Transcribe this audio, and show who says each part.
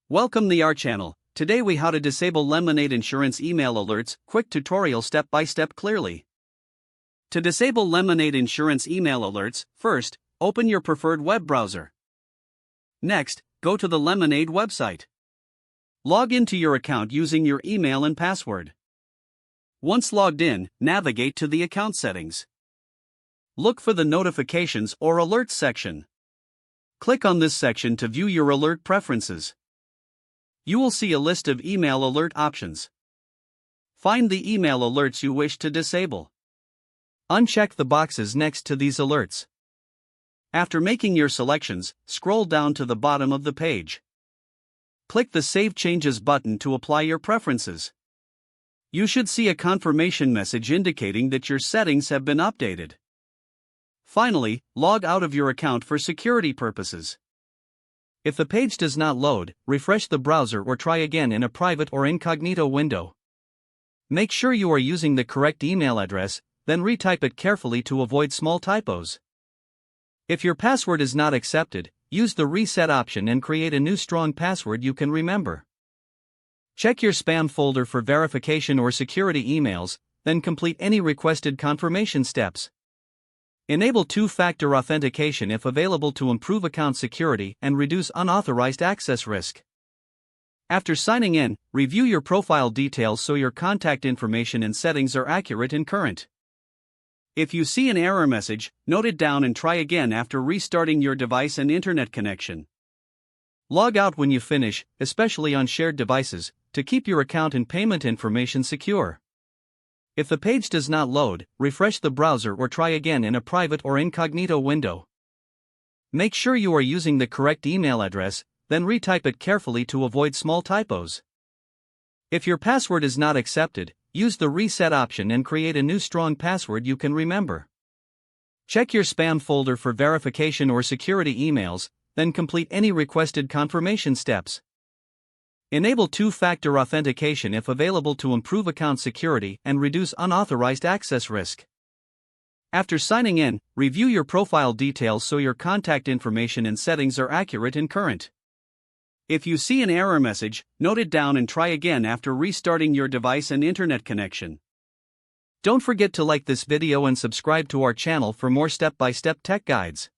Speaker 1: Welcome to our channel. Today we how to disable Lemonade Insurance email alerts, quick tutorial step by step clearly. To disable Lemonade Insurance email alerts, first, open your preferred web browser. Next, go to the Lemonade website. Log into your account using your email and password. Once logged in, navigate to the account settings. Look for the notifications or alerts section. Click on this section to view your alert preferences. You will see a list of email alert options. Find the email alerts you wish to disable. Uncheck the boxes next to these alerts. After making your selections, scroll down to the bottom of the page. Click the Save Changes button to apply your preferences. You should see a confirmation message indicating that your settings have been updated. Finally, log out of your account for security purposes. If the page does not load, refresh the browser or try again in a private or incognito window. Make sure you are using the correct email address, then retype it carefully to avoid small typos. If your password is not accepted, use the reset option and create a new strong password you can remember. Check your spam folder for verification or security emails, then complete any requested confirmation steps. Enable two-factor authentication if available to improve account security and reduce unauthorized access risk. After signing in, review your profile details so your contact information and settings are accurate and current. If you see an error message, note it down and try again after restarting your device and internet connection. Log out when you finish, especially on shared devices, to keep your account and payment information secure. If the page does not load, refresh the browser or try again in a private or incognito window. Make sure you are using the correct email address, then retype it carefully to avoid small typos. If your password is not accepted, use the reset option and create a new strong password you can remember. Check your spam folder for verification or security emails, then complete any requested confirmation steps. Enable two-factor authentication if available to improve account security and reduce unauthorized access risk. After signing in, review your profile details so your contact information and settings are accurate and current. If you see an error message, note it down and try again after restarting your device and internet connection. Don't forget to like this video and subscribe to our channel for more step-by-step tech guides.